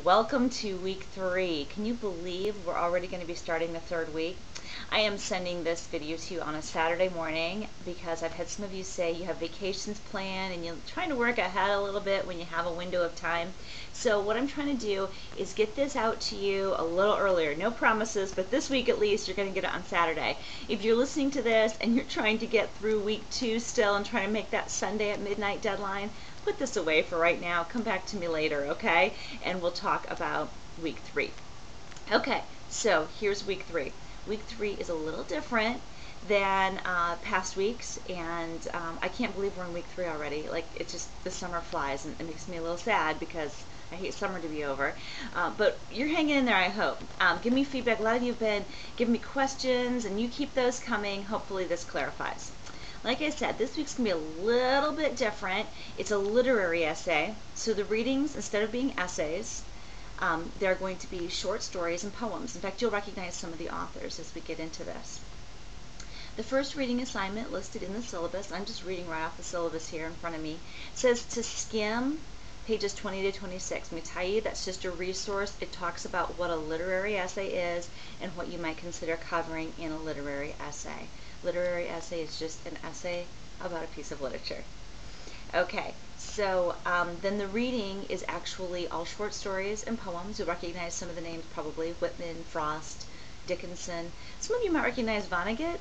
welcome to week 3. Can you believe we're already going to be starting the 3rd week? I am sending this video to you on a Saturday morning because I've had some of you say you have vacations planned and you're trying to work ahead a little bit when you have a window of time. So what I'm trying to do is get this out to you a little earlier. No promises, but this week at least you're going to get it on Saturday. If you're listening to this and you're trying to get through week 2 still and trying to make that Sunday at midnight deadline, put this away for right now. Come back to me later, okay? And we'll talk about week 3. Okay, so here's week 3. Week 3 is a little different than past weeks, and I can't believe we're in week 3 already. Like, it's just, the summer flies, and it makes me a little sad because I hate summer to be over. But you're hanging in there, I hope. Give me feedback. A lot of you have been giving me questions, and you keep those coming. Hopefully this clarifies. Like I said, this week's going to be a little bit different. It's a literary essay. So the readings, instead of being essays, they're going to be short stories and poems. In fact, you'll recognize some of the authors as we get into this. The first reading assignment listed in the syllabus, I'm just reading right off the syllabus here in front of me, says to skim pages 20 to 26. Let me tell you, that's just a resource. It talks about what a literary essay is and what you might consider covering in a literary essay. Literary essay is just an essay about a piece of literature. Okay, so then the reading is actually all short stories and poems. You'll recognize some of the names probably: Whitman, Frost, Dickinson. Some of you might recognize Vonnegut.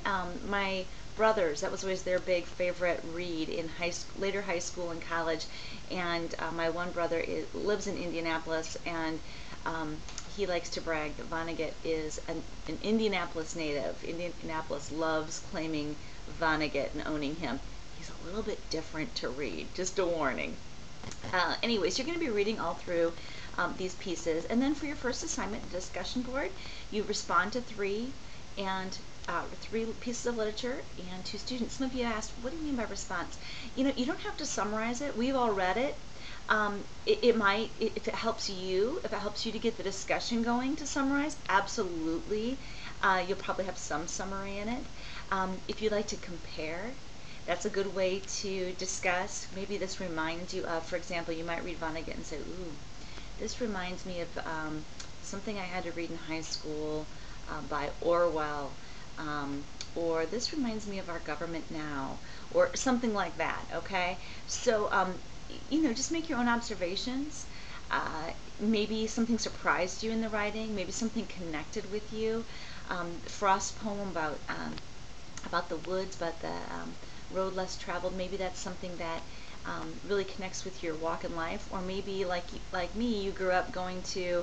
My brothers, that was always their big favorite read in later high school and college. And my one brother lives in Indianapolis, and he likes to brag that Vonnegut is an Indianapolis native. Indianapolis loves claiming Vonnegut and owning him. He's a little bit different to read, just a warning. Anyways, you're going to be reading all through these pieces, and then for your first assignment, the discussion board, you respond to three pieces of literature and 2 students. Some of you asked, what do you mean by response? You know, you don't have to summarize it. We've all read it. If it helps you to get the discussion going, to summarize, absolutely. You'll probably have some summary in it. If you'd like to compare, that's a good way to discuss. Maybe this reminds you of, for example, you might read Vonnegut and say, ooh, this reminds me of something I had to read in high school by Orwell, or this reminds me of Our Government Now, or something like that, okay? So, you know, just make your own observations. Maybe something surprised you in the writing, maybe something connected with you. Frost's poem about the woods, about the road less traveled, maybe that's something that really connects with your walk in life. Or maybe like me, you grew up going to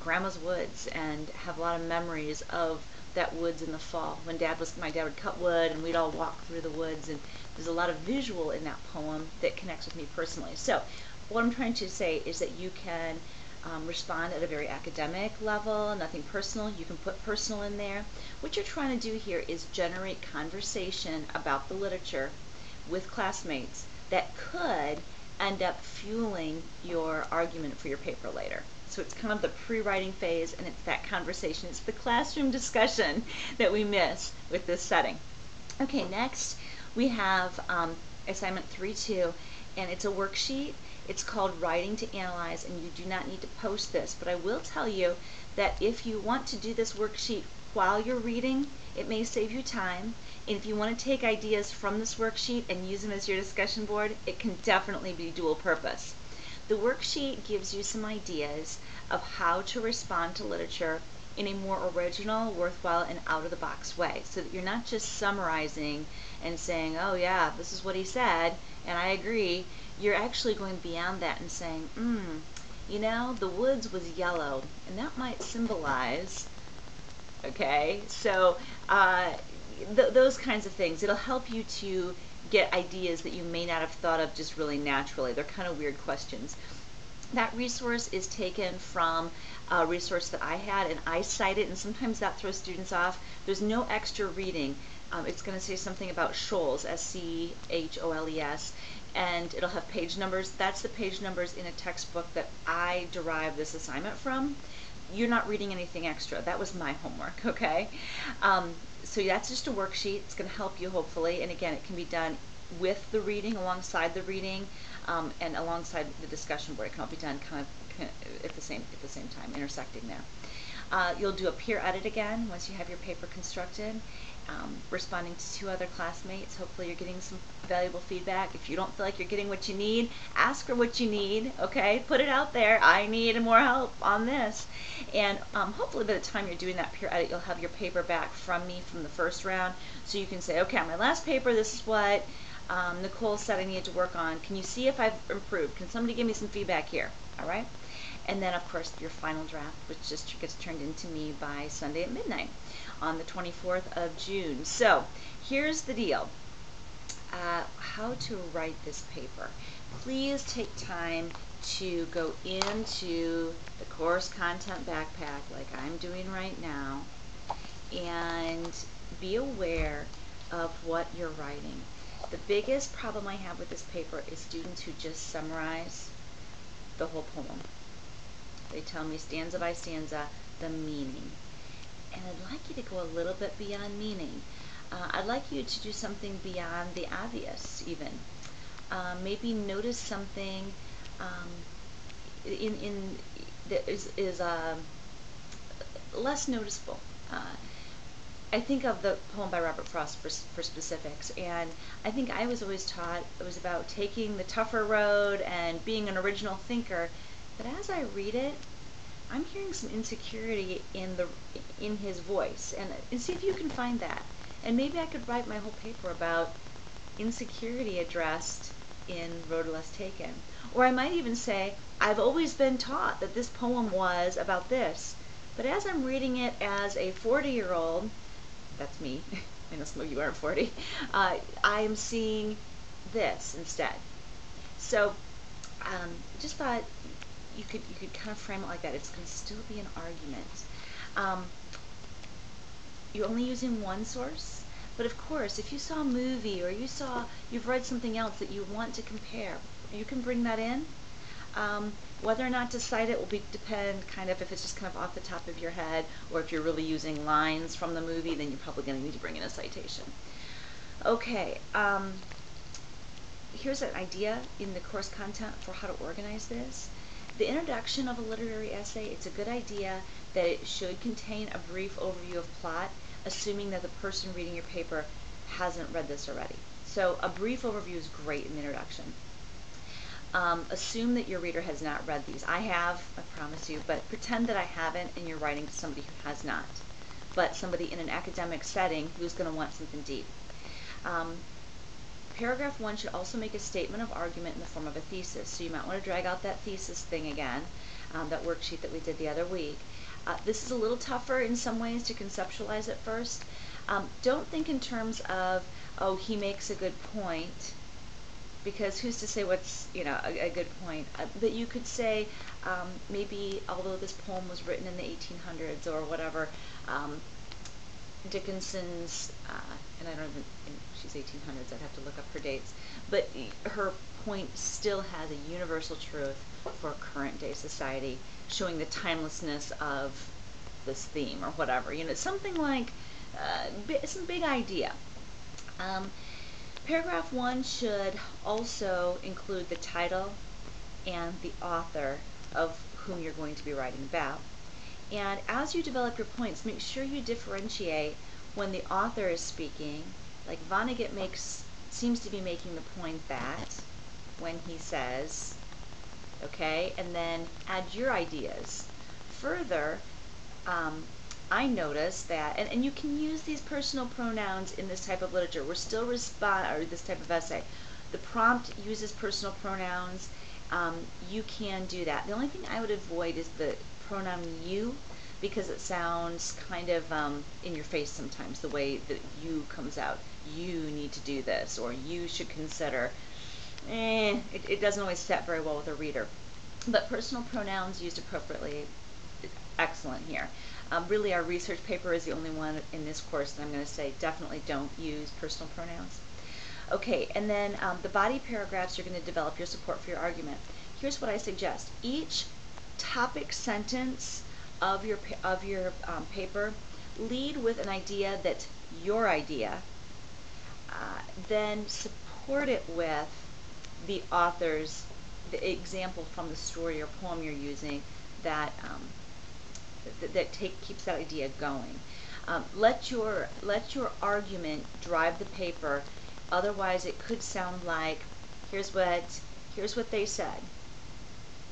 Grandma's woods and have a lot of memories of that woods in the fall when my dad would cut wood and we'd all walk through the woods, and there's a lot of visual in that poem that connects with me personally. So what I'm trying to say is that you can respond at a very academic level, nothing personal. You can put personal in there. What you're trying to do here is generate conversation about the literature with classmates that could end up fueling your argument for your paper later. So it's kind of the pre-writing phase, and it's that conversation. It's the classroom discussion that we miss with this setting. Okay, next we have assignment 3-2, and it's a worksheet. It's called Writing to Analyze, and you do not need to post this, but I will tell you that if you want to do this worksheet while you're reading, it may save you time. And if you want to take ideas from this worksheet and use them as your discussion board, it can definitely be dual purpose. The worksheet gives you some ideas of how to respond to literature in a more original, worthwhile, and out-of-the-box way, so that you're not just summarizing and saying, oh yeah, this is what he said, and I agree. You're actually going beyond that and saying, you know, the woods was yellow, and that might symbolize, okay? So those kinds of things. It'll help you to get ideas that you may not have thought of just really naturally. They're kind of weird questions. That resource is taken from a resource that I had, and I cite it, and sometimes that throws students off. There's no extra reading. It's going to say something about shoals, S-C-H-O-L-E-S, and it'll have page numbers. That's the page numbers in a textbook that I derived this assignment from. You're not reading anything extra. That was my homework, okay? So that's just a worksheet. It's going to help you, hopefully, and again, it can be done with the reading, alongside the reading. and alongside the discussion board. It can all be done kind of at the same time, intersecting there. You'll do a peer edit again once you have your paper constructed, responding to 2 other classmates. Hopefully you're getting some valuable feedback. If you don't feel like you're getting what you need, ask for what you need, okay? Put it out there. I need more help on this. And hopefully by the time you're doing that peer edit, you'll have your paper back from me from the first round, so you can say, okay, on my last paper, this is what Nicole said I needed to work on. Can you see if I've improved? Can somebody give me some feedback here? All right? And then, of course, your final draft, which just gets turned into me by Sunday at midnight on the 24th of June. So here's the deal. How to write this paper. Please take time to go into the course content backpack like I'm doing right now and be aware of what you're writing. The biggest problem I have with this paper is students who just summarize the whole poem. They tell me stanza by stanza the meaning. And I'd like you to go a little bit beyond meaning. I'd like you to do something beyond the obvious even. Maybe notice something that is less noticeable. I think of the poem by Robert Frost for specifics, and I think I was always taught it was about taking the tougher road and being an original thinker, but as I read it, I'm hearing some insecurity in his voice, and see if you can find that. And maybe I could write my whole paper about insecurity addressed in Road Less Taken. Or I might even say, I've always been taught that this poem was about this, but as I'm reading it as a 40-year-old, that's me, I know some of you aren't 40, I'm seeing this instead. So just thought you could kind of frame it like that. It's going to still be an argument. You're only using one source, but of course, if you saw a movie or you've read something else that you want to compare, you can bring that in. Whether or not to cite it will depend kind of if it's just kind of off the top of your head, or if you're really using lines from the movie, then you're probably going to need to bring in a citation. Okay, here's an idea in the course content for how to organize this. The introduction of a literary essay, it's a good idea that it should contain a brief overview of plot, assuming that the person reading your paper hasn't read this already. So a brief overview is great in the introduction. Assume that your reader has not read these. I have, I promise you, but pretend that I haven't and you're writing to somebody who has not, but somebody in an academic setting who's going to want something deep. Paragraph 1 should also make a statement of argument in the form of a thesis, so you might want to drag out that thesis thing again, that worksheet that we did the other week. This is a little tougher in some ways to conceptualize it first. Don't think in terms of, oh, he makes a good point, because who's to say what's, a good point. But you could say, maybe although this poem was written in the 1800s or whatever, Dickinson's, and I don't even think she's 1800s, I'd have to look up her dates, but her point still has a universal truth for current day society, showing the timelessness of this theme or whatever. Something like some big idea. Paragraph 1 should also include the title and the author of whom you're going to be writing about. And as you develop your points, make sure you differentiate when the author is speaking, like Vonnegut seems to be making the point that when he says, okay, and then add your ideas. Further, I noticed that, and you can use these personal pronouns in this type of literature. We're still or this type of essay. The prompt uses personal pronouns. You can do that. The only thing I would avoid is the pronoun you, because it sounds kind of in your face sometimes, the way that you comes out. You need to do this, or you should consider. It doesn't always set very well with a reader. But personal pronouns used appropriately, excellent here. Really, our research paper is the only one in this course that I'm going to say definitely don't use personal pronouns. Okay, and then the body paragraphs, you're going to develop your support for your argument. Here's what I suggest. Each topic sentence of your paper, lead with an idea that's your idea, then support it with the author's, the example from the story or poem you're using that keeps that idea going. Let your argument drive the paper. Otherwise, it could sound like, here's what they said.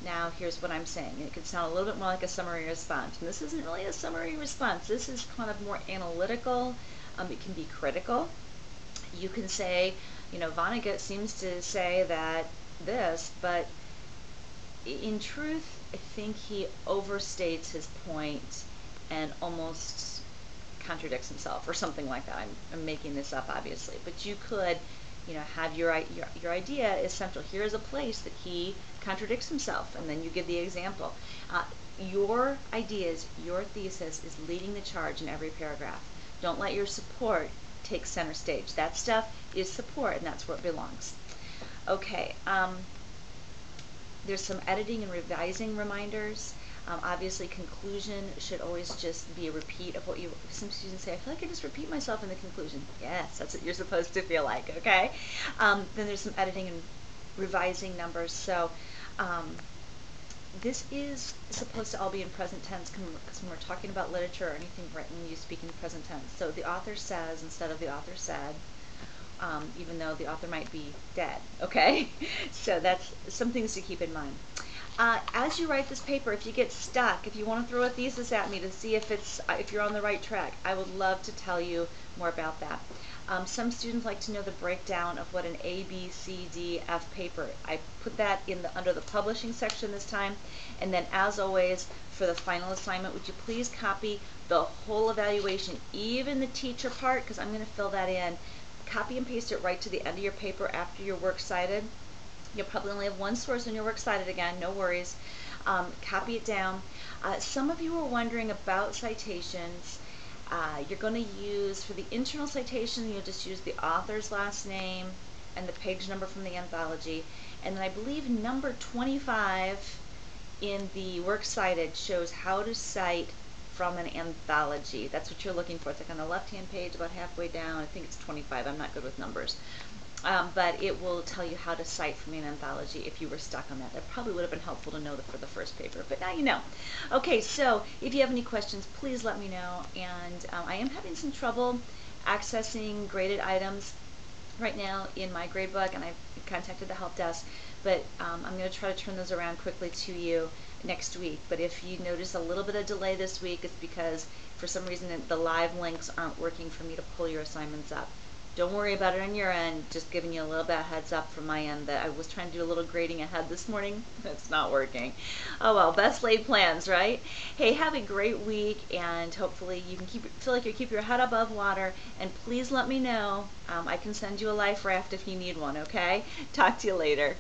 Now here's what I'm saying. It could sound a little bit more like a summary response. And this isn't really a summary response. This is kind of more analytical. It can be critical. You can say, Vonnegut seems to say that this, but in truth, I think he overstates his point and almost contradicts himself or something like that. I'm making this up, obviously, but you could, have your idea is central. Here is a place that he contradicts himself, and then you give the example. Your ideas, your thesis is leading the charge in every paragraph. Don't let your support take center stage. That stuff is support, and that's where it belongs. Okay. There's some editing and revising reminders. Obviously, conclusion should always just be a repeat of what some students say, I feel like I just repeat myself in the conclusion. Yes, that's what you're supposed to feel like, okay? Then there's some editing and revising numbers. So this is supposed to all be in present tense because when we're talking about literature or anything written, you speak in present tense. So the author says instead of the author said. Even though the author might be dead, okay? So that's some things to keep in mind. As you write this paper, if you get stuck, if you want to throw a thesis at me to see if you're on the right track, I would love to tell you more about that. Some students like to know the breakdown of what an A, B, C, D, F paper. I put that under the publishing section this time. And then as always, for the final assignment, would you please copy the whole evaluation, even the teacher part, because I'm going to fill that in. Copy and paste it right to the end of your paper after your works cited. You'll probably only have one source on your works cited again, no worries. Copy it down. Some of you are wondering about citations. You're going to use, for the internal citation, you'll just use the author's last name and the page number from the anthology. And then I believe number 25 in the works cited shows how to cite from an anthology. That's what you're looking for. It's like on the left-hand page, about halfway down. I think it's 25. I'm not good with numbers. But it will tell you how to cite from an anthology if you were stuck on that. That probably would have been helpful to know for the first paper, but now you know. Okay, so if you have any questions, please let me know. And I am having some trouble accessing graded items right now in my gradebook, and I've contacted the help desk, but I'm going to try to turn those around quickly to you next week. But if you notice a little bit of delay this week, it's because for some reason the live links aren't working for me to pull your assignments up. Don't worry about it on your end, just giving you a little bit of heads up from my end that I was trying to do a little grading ahead this morning. It's not working. Oh well, best laid plans, right? Hey, have a great week, and hopefully you can feel like you keep your head above water, and please let me know. I can send you a life raft if you need one, okay? Talk to you later.